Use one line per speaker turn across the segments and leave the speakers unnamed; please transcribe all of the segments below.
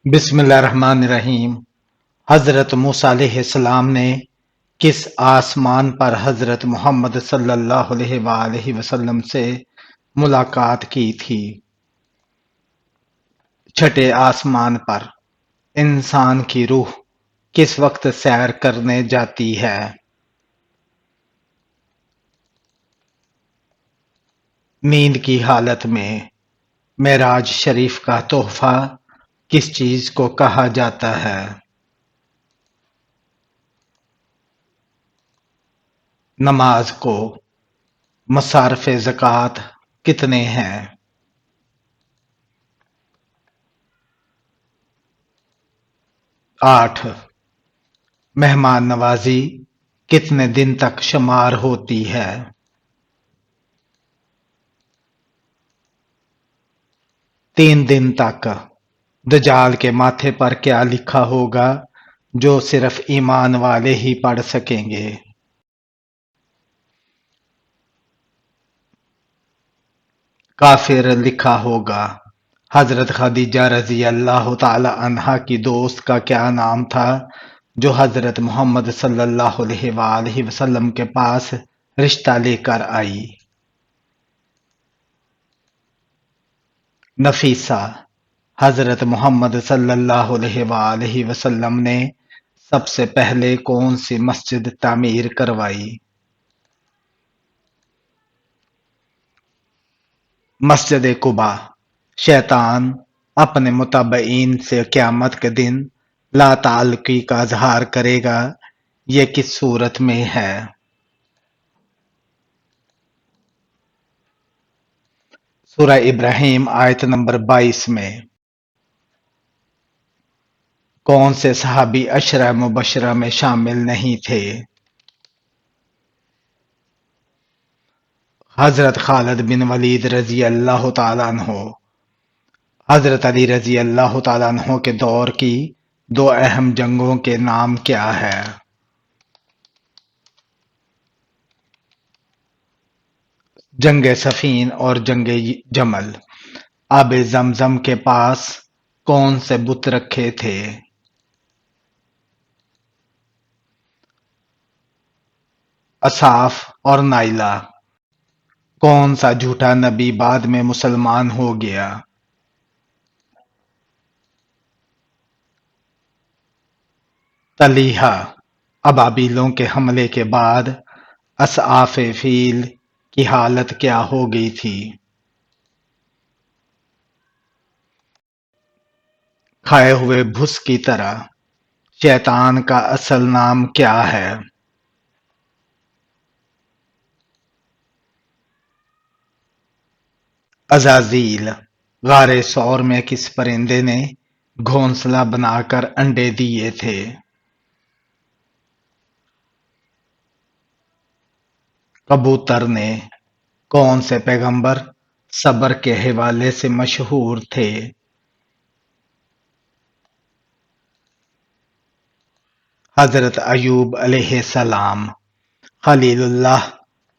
بسم اللہ الرحمن الرحیم۔ حضرت موسیٰ علیہ السلام نے کس آسمان پر حضرت محمد صلی اللہ علیہ وآلہ وسلم سے ملاقات کی تھی؟ چھٹے آسمان پر۔ انسان کی روح کس وقت سیر کرنے جاتی ہے؟ نیند کی حالت میں۔ معراج شریف کا تحفہ کس چیز کو کہا جاتا ہے؟ نماز کو۔ مصارف زکوٰۃ کتنے ہیں؟ 8۔ مہمان نوازی کتنے دن تک شمار ہوتی ہے؟ 3 دن تک۔ دجال کے ماتھے پر کیا لکھا ہوگا جو صرف ایمان والے ہی پڑھ سکیں گے؟ کافر لکھا ہوگا۔ حضرت خدیجہ رضی اللہ تعالی عنہا کی دوست کا کیا نام تھا جو حضرت محمد صلی اللہ علیہ وآلہ وسلم کے پاس رشتہ لے کر آئی؟ نفیسہ۔ حضرت محمد صلی اللہ علیہ وآلہ وسلم نے سب سے پہلے کون سی مسجد تعمیر کروائی؟ مسجد قباء۔ شیطان اپنے متبعین سے قیامت کے دن لا تعلقی کا اظہار کرے گا، یہ کس صورت میں ہے؟ سورہ ابراہیم آیت نمبر 22 میں۔ کون سے صحابی عشرہ مبشرہ میں شامل نہیں تھے؟ حضرت خالد بن ولید رضی اللہ تعالیٰ عنہ۔ حضرت علی رضی اللہ تعالیٰ عنہ کے دور کی 2 اہم جنگوں کے نام کیا ہے؟ جنگ صفین اور جنگ جمل۔ آب زمزم کے پاس کون سے بت رکھے تھے؟ اصاف اور نائلہ۔ کون سا جھوٹا نبی بعد میں مسلمان ہو گیا؟ طلیحہ۔ ابابیلوں کے حملے کے بعد اصحاف فیل کی حالت کیا ہو گئی تھی؟ کھائے ہوئے بھس کی طرح۔ شیطان کا اصل نام کیا ہے؟ عزازیل۔ غار ثور میں کس پرندے نے گھونسلہ بنا کر انڈے دیے تھے؟ کبوتر نے۔ کون سے پیغمبر صبر کے حوالے سے مشہور تھے؟ حضرت ایوب علیہ السلام۔ خلیل اللہ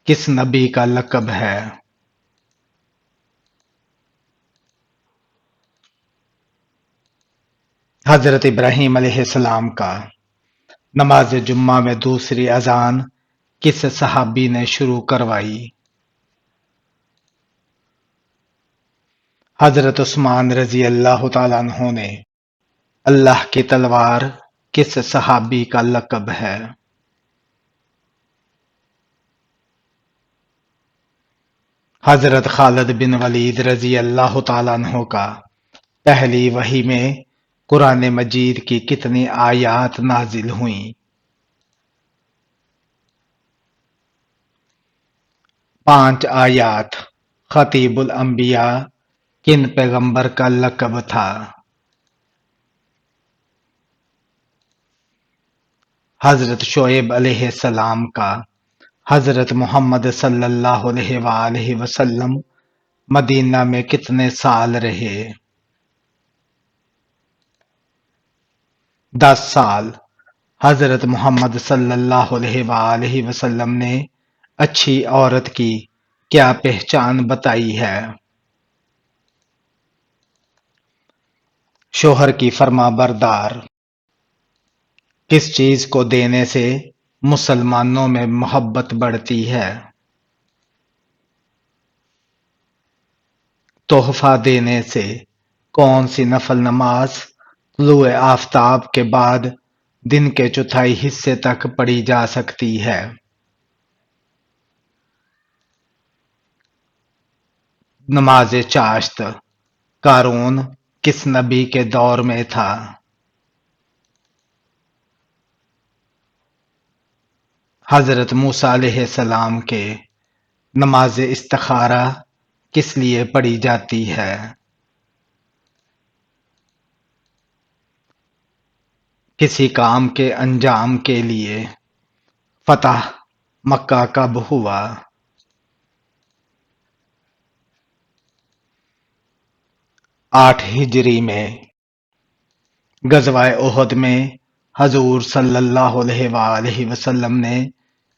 کس نبی کا لقب ہے؟ حضرت ابراہیم علیہ السلام کا۔ نماز جمعہ میں دوسری اذان کس صحابی نے شروع کروائی؟ حضرت عثمان رضی اللہ تعالیٰ عنہ نے۔ اللہ کی تلوار کس صحابی کا لقب ہے؟ حضرت خالد بن ولید رضی اللہ تعالیٰ عنہ کا۔ پہلی وحی میں قرآن مجید کی کتنی آیات نازل ہوئیں؟ 5 آیات۔ خطیب الانبیاء کن پیغمبر کا لقب تھا؟ حضرت شعیب علیہ السلام کا۔ حضرت محمد صلی اللہ علیہ وآلہ وسلم مدینہ میں کتنے سال رہے؟ 10 سال۔ حضرت محمد صلی اللہ علیہ وآلہ وسلم نے اچھی عورت کی کیا پہچان بتائی ہے؟ شوہر کی فرما بردار کس چیز کو دینے سے مسلمانوں میں محبت بڑھتی ہے؟ تحفہ دینے سے کون سی نفل نماز طلوع آفتاب کے بعد دن کے چوتھائی حصے تک پڑھی جا سکتی ہے؟ نماز چاشت قارون کس نبی کے دور میں تھا؟ حضرت موسیٰ علیہ السلام کے نماز استخارہ کس لیے پڑھی جاتی ہے؟ کسی کام کے انجام کے لیے فتح مکہ کب ہوا؟ 8 ہجری میں۔ غزوہ احد میں حضور صلی اللہ علیہ وآلہ وسلم نے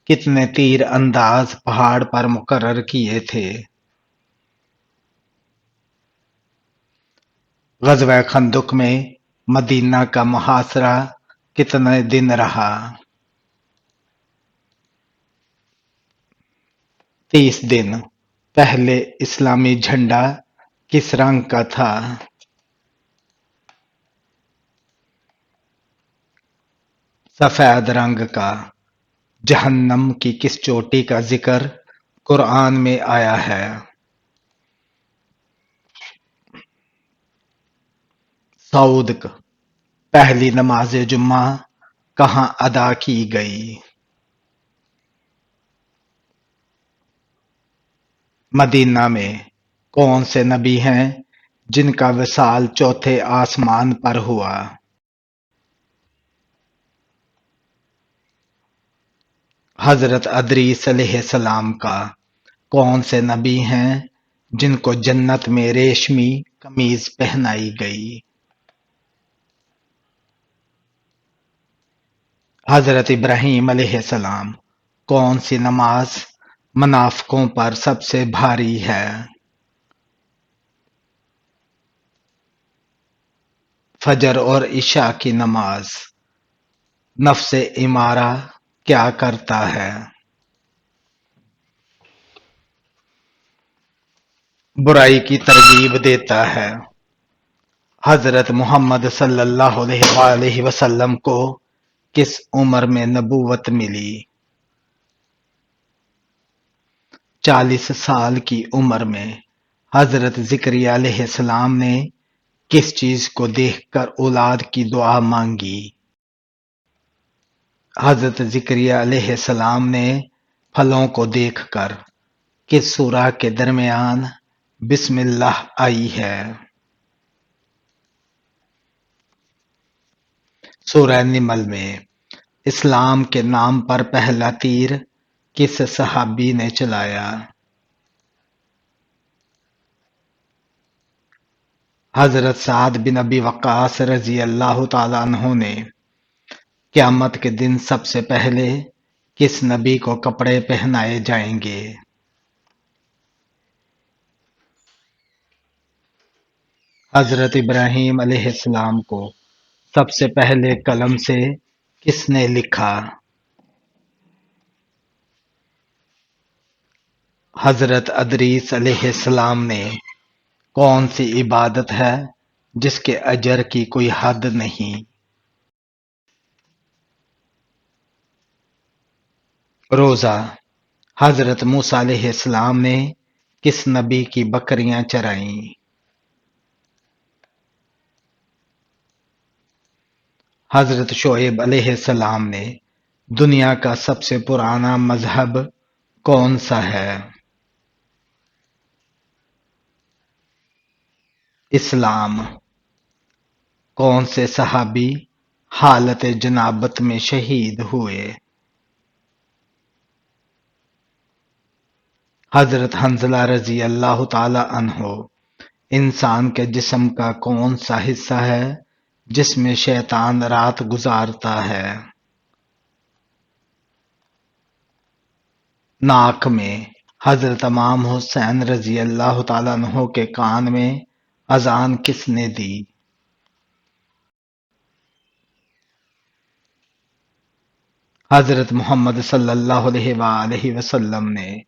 کتنے تیر انداز پہاڑ پر مقرر کیے تھے؟ غزوہ خندق میں مدینہ کا محاصرہ کتنے دن رہا؟ 30 دن۔ پہلے اسلامی جھنڈا کس رنگ کا تھا؟ سفید رنگ کا۔ جہنم کی کس چوٹی کا ذکر قرآن میں آیا ہے؟ سعود۔ پہلی نماز جمعہ کہاں ادا کی گئی؟ مدینہ میں۔ کون سے نبی ہیں جن کا وصال چوتھے آسمان پر ہوا؟ حضرت ادریس علیہ السلام کا۔ کون سے نبی ہیں جن کو جنت میں ریشمی قمیض پہنائی گئی؟ حضرت ابراہیم علیہ السلام۔ کون سی نماز منافقوں پر سب سے بھاری ہے؟ فجر اور عشاء کی نماز۔ نفس امارہ کیا کرتا ہے؟ برائی کی ترغیب دیتا ہے۔ حضرت محمد صلی اللہ علیہ وآلہ وسلم کو کس عمر میں نبوت ملی؟ 40 سال کی عمر میں۔ حضرت زکریا علیہ السلام نے کس چیز کو دیکھ کر اولاد کی دعا مانگی؟ حضرت زکریا علیہ السلام نے پھلوں کو دیکھ کر۔ کس سورہ کے درمیان بسم اللہ آئی ہے؟ سورہ نمل میں۔ اسلام کے نام پر پہلا تیر کس صحابی نے چلایا؟ حضرت سعد بن ابی وقاص رضی اللہ تعالیٰ عنہ نے قیامت کے دن سب سے پہلے کس نبی کو کپڑے پہنائے جائیں گے؟ حضرت ابراہیم علیہ السلام کو سب سے پہلے قلم سے کس نے لکھا؟ حضرت ادریس علیہ السلام نے۔ کون سی عبادت ہے جس کے اجر کی کوئی حد نہیں؟ روزہ۔ حضرت موسیٰ علیہ السلام نے کس نبی کی بکریاں چرائیں؟ حضرت شعیب علیہ السلام نے۔ دنیا کا سب سے پرانا مذہب کون سا ہے؟ اسلام۔ کون سے صحابی حالت جنابت میں شہید ہوئے؟ حضرت حنظلہ رضی اللہ تعالی عنہ۔ انسان کے جسم کا کون سا حصہ ہے جس میں شیطان رات گزارتا ہے؟ ناک میں۔ حضرت امام حسین رضی اللہ تعالیٰ عنہ کے کان میں اذان کس نے دی؟ حضرت محمد صلی اللہ علیہ وآلہ وسلم نے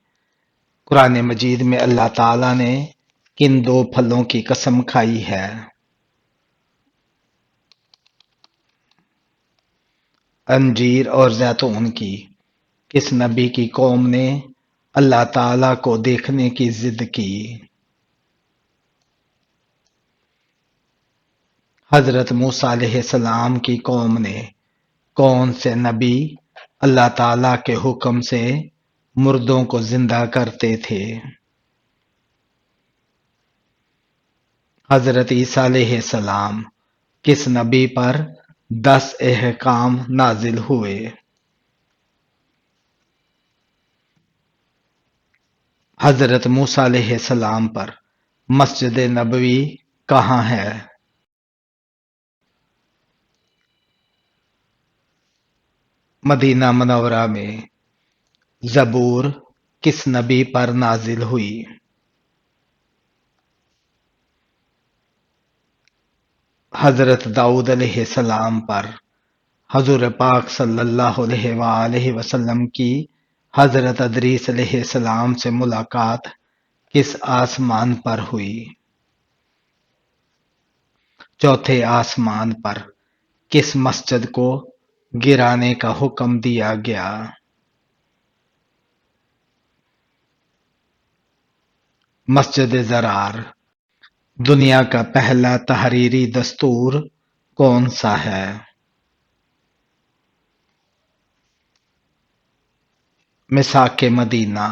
قرآن مجید میں اللہ تعالیٰ نے کن دو پھلوں کی قسم کھائی ہے؟ انجیر اور زیتون کی۔ کس نبی کی قوم نے اللہ تعالیٰ کو دیکھنے کی ضد کی؟ حضرت موسیٰ علیہ السلام کی قوم نے کون سے نبی اللہ تعالیٰ کے حکم سے مردوں کو زندہ کرتے تھے؟ حضرت عیسیٰ علیہ السلام۔ کس نبی پر 10 احکام نازل ہوئے؟ حضرت موسیٰ علیہ السلام پر۔ مسجد نبوی کہاں ہے؟ مدینہ منورہ میں۔ زبور کس نبی پر نازل ہوئی؟ حضرت داؤد علیہ السلام پر۔ حضور پاک صلی اللہ علیہ وآلہ وسلم کی حضرت ادریس علیہ السلام سے ملاقات کس آسمان پر ہوئی؟ چوتھے آسمان پر۔ کس مسجد کو گرانے کا حکم دیا گیا؟ مسجد ضرار۔ دنیا کا پہلا تحریری دستور کون سا ہے؟ میثاق مدینہ۔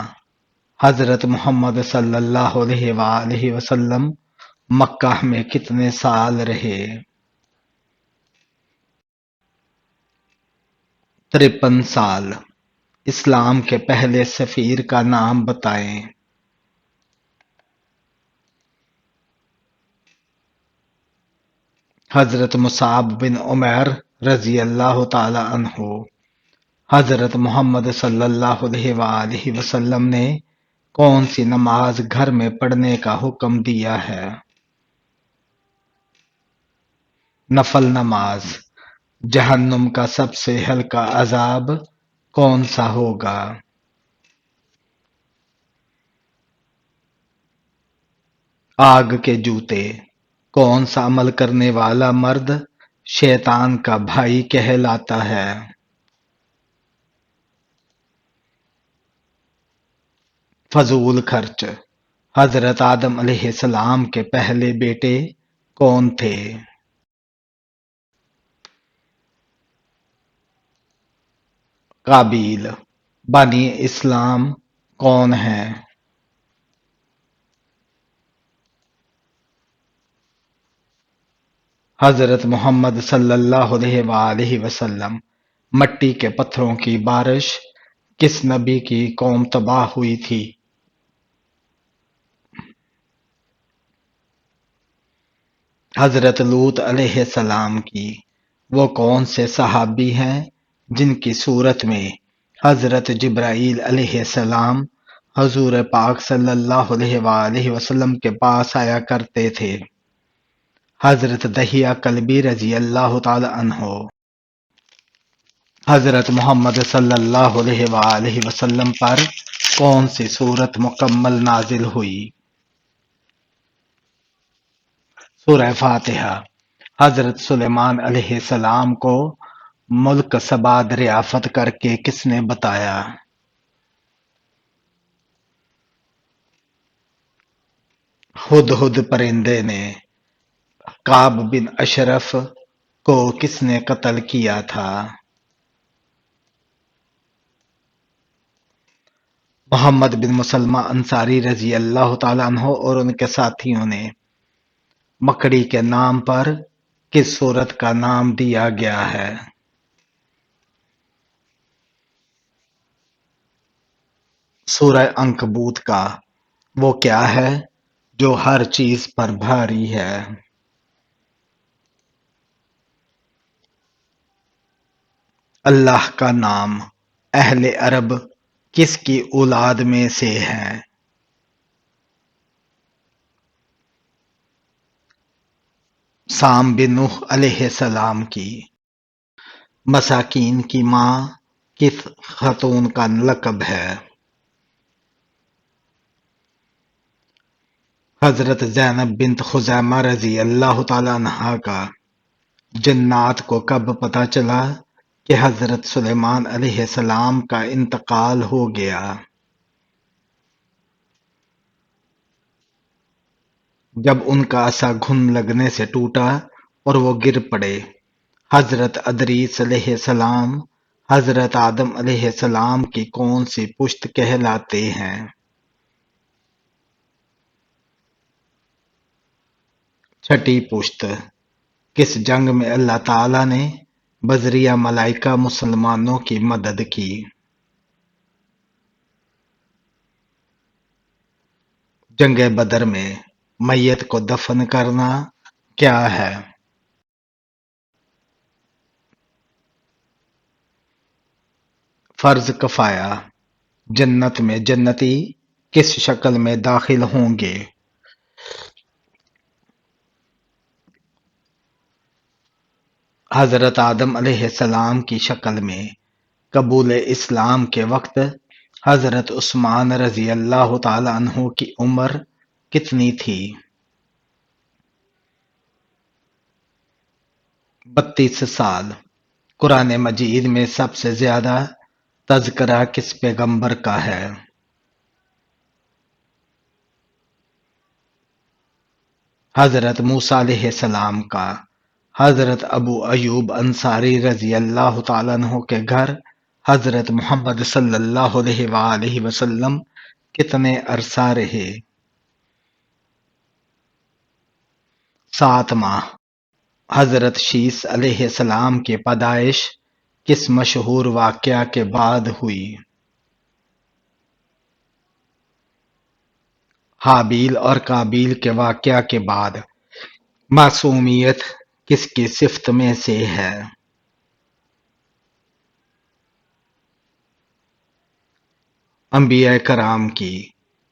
حضرت محمد صلی اللہ علیہ وآلہ وسلم مکہ میں کتنے سال رہے؟ 53 سال۔ اسلام کے پہلے سفیر کا نام بتائیں۔ حضرت مصعب بن عمیر رضی اللہ تعالی عنہ۔ حضرت محمد صلی اللہ علیہ وآلہ وسلم نے کون سی نماز گھر میں پڑھنے کا حکم دیا ہے؟ نفل نماز۔ جہنم کا سب سے ہلکا عذاب کون سا ہوگا؟ آگ کے جوتے۔ کون سا عمل کرنے والا مرد شیطان کا بھائی کہلاتا ہے؟ فضول خرچ۔ حضرت آدم علیہ السلام کے پہلے بیٹے کون تھے؟ قابیل۔ بنی اسلام کون ہیں؟ حضرت محمد صلی اللہ علیہ وآلہ وسلم۔ مٹی کے پتھروں کی بارش کس نبی کی قوم تباہ ہوئی تھی؟ حضرت لوط علیہ السلام کی۔ وہ کون سے صحابی ہیں جن کی صورت میں حضرت جبرائیل علیہ السلام حضور پاک صلی اللہ علیہ وآلہ وسلم کے پاس آیا کرتے تھے؟ حضرت دحیہ کلبی رضی اللہ تعالی عنہ۔ حضرت محمد صلی اللہ علیہ وآلہ وسلم پر کون سی سورت مکمل نازل ہوئی؟ سورہ فاتحہ۔ حضرت سلیمان علیہ السلام کو ملک سبا دریافت کر کے کس نے بتایا؟ ہدہد پرندے نے۔ کعب بن اشرف کو کس نے قتل کیا تھا؟ محمد بن مسلمہ انصاری رضی اللہ تعالیٰ عنہ اور ان کے ساتھیوں نے۔ مکڑی کے نام پر کس سورت کا نام دیا گیا ہے؟ سورہ عنکبوت کا۔ وہ کیا ہے جو ہر چیز پر بھاری ہے؟ اللہ کا نام۔ اہل عرب کس کی اولاد میں سے ہیں؟ سام بن نوح علیہ السلام کی۔ مساکین کی ماں کس خاتون کا لقب ہے؟ حضرت زینب بنت خزیمہ رضی اللہ تعالیٰ عنہا کا جنات کو کب پتہ چلا کہ حضرت سلیمان علیہ السلام کا انتقال ہو گیا؟ جب ان کا عصا گھن لگنے سے ٹوٹا اور وہ گر پڑے۔ حضرت ادریس علیہ السلام حضرت آدم علیہ السلام کی کون سی پشت کہلاتے ہیں؟ چھٹی پشت۔ کس جنگ میں اللہ تعالیٰ نے بذریعہ ملائکہ مسلمانوں کی مدد کی؟ جنگ بدر میں میت کو دفن کرنا کیا ہے؟ فرض کفایہ۔ جنت میں جنتی کس شکل میں داخل ہوں گے؟ حضرت آدم علیہ السلام کی شکل میں۔ قبول اسلام کے وقت حضرت عثمان رضی اللہ تعالی عنہ کی عمر کتنی تھی؟ 32 سال۔ قرآن مجید میں سب سے زیادہ تذکرہ کس پیغمبر کا ہے؟ حضرت موسیٰ علیہ السلام کا۔ حضرت ابو ایوب انصاری رضی اللہ تعالیٰ عنہ کے گھر حضرت محمد صلی اللہ علیہ وآلہ وسلم کتنے عرصہ رہے؟ 7 ماہ۔ حضرت شیس علیہ السلام کی پیدائش کس مشہور واقعہ کے بعد ہوئی؟ حابیل اور قابیل کے واقعہ کے بعد۔ معصومیت کس کی صفت میں سے ہے؟ انبیاء کرام کی۔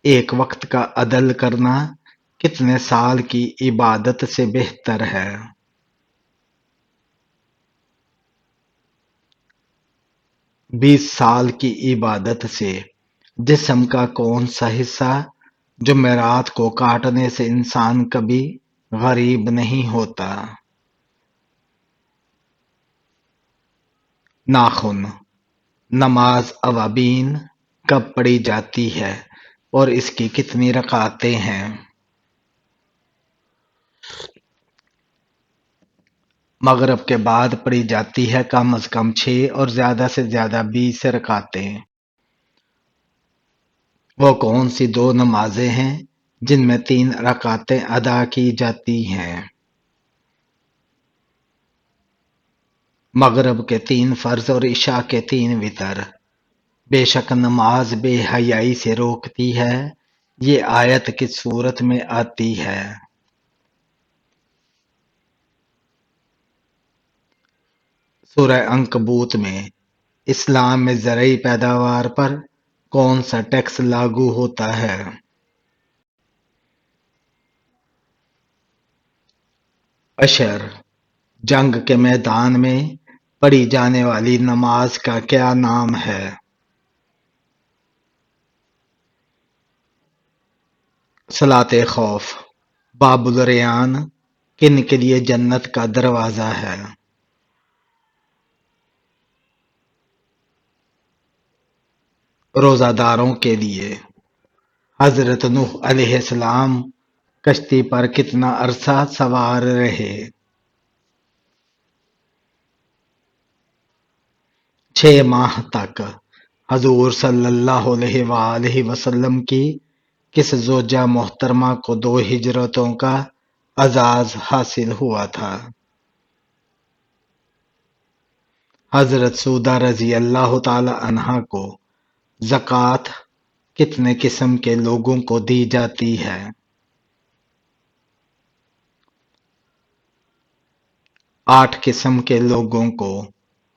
ایک وقت کا عدل کرنا کتنے سال کی عبادت سے بہتر ہے؟ 20 سال کی عبادت سے۔ جسم کا کون سا حصہ جمعرات کو کاٹنے سے انسان کبھی غریب نہیں ہوتا؟ ناخن۔ نماز اوابین کب پڑھی جاتی ہے اور اس کی کتنی رکعتیں ہیں؟ مغرب کے بعد پڑھی جاتی ہے کم از کم 6 اور زیادہ سے زیادہ 20 رکعتیں۔ وہ کون سی 2 نمازیں ہیں جن میں 3 رکعتیں ادا کی جاتی ہیں؟ مغرب کے 3 فرض اور عشاء کے 3 وتر۔ بے شک نماز بے حیائی سے روکتی ہے، یہ آیت کس صورت میں آتی ہے؟ سورہ عنکبوت میں۔ اسلام میں زرعی پیداوار پر کون سا ٹیکس لاگو ہوتا ہے؟ عشر۔ جنگ کے میدان میں پڑھی جانے والی نماز کا کیا نام ہے؟ صلاۃ خوف۔ باب الریان کن کے لیے جنت کا دروازہ ہے؟ روزہ داروں کے لیے۔ حضرت نوح علیہ السلام کشتی پر کتنا عرصہ سوار رہے؟ 6 ماہ تک۔ حضور صلی اللہ علیہ وآلہ وسلم کی کس زوجہ محترمہ کو 2 ہجرتوں کا اعزاز حاصل ہوا تھا؟ حضرت سودہ رضی اللہ تعالی عنہا کو زکوٰۃ کتنے قسم کے لوگوں کو دی جاتی ہے؟ 8 قسم کے لوگوں کو۔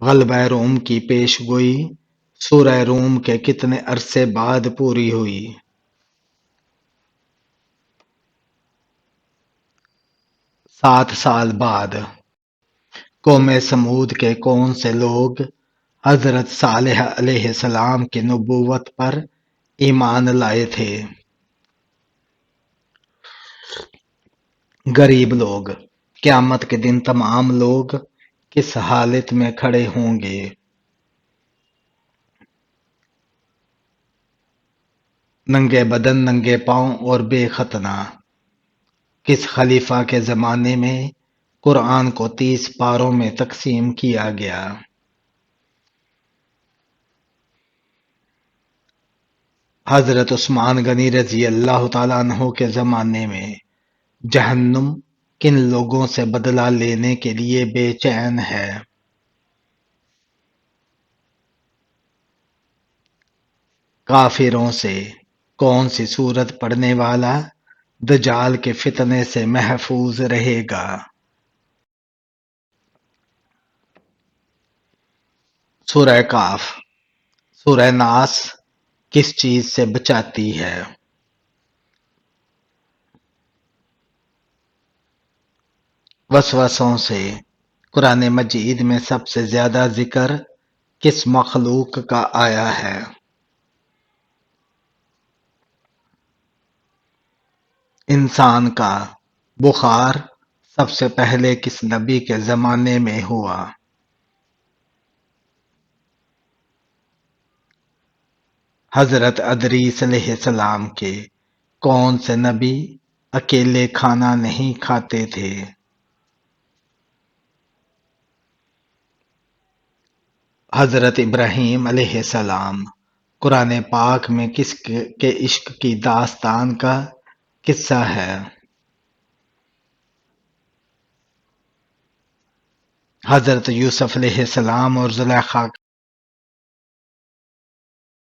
غلبہ روم کی پیش گوئی سورہ روم کے کتنے عرصے بعد پوری ہوئی؟ 7 سال بعد۔ قوم سمود کے کون سے لوگ حضرت صالح علیہ السلام کی نبوت پر ایمان لائے تھے۔ غریب لوگ، قیامت کے دن تمام لوگ کس حالت میں کھڑے ہوں گے؟ ننگے بدن، ننگے پاؤں اور بے ختنہ۔ کس خلیفہ کے زمانے میں قرآن کو 30 پاروں میں تقسیم کیا گیا؟ حضرت عثمان غنی رضی اللہ تعالیٰ عنہ کے زمانے میں جہنم کن لوگوں سے بدلہ لینے کے لیے بے چین ہے؟ کافروں سے۔ کون سی سورت پڑھنے والا دجال کے فتنے سے محفوظ رہے گا؟ سورہ کاف۔ سورہ ناس کس چیز سے بچاتی ہے؟ وسوسوں سے۔ قرآن مجید میں سب سے زیادہ ذکر کس مخلوق کا آیا ہے؟ انسان کا بخار سب سے پہلے کس نبی کے زمانے میں ہوا؟ حضرت ادریس علیہ السلام کے کون سے نبی اکیلے کھانا نہیں کھاتے تھے؟ حضرت ابراہیم علیہ السلام۔ قرآن پاک میں کس کے عشق کی داستان کا قصہ ہے؟ حضرت یوسف علیہ السلام اور زلیخا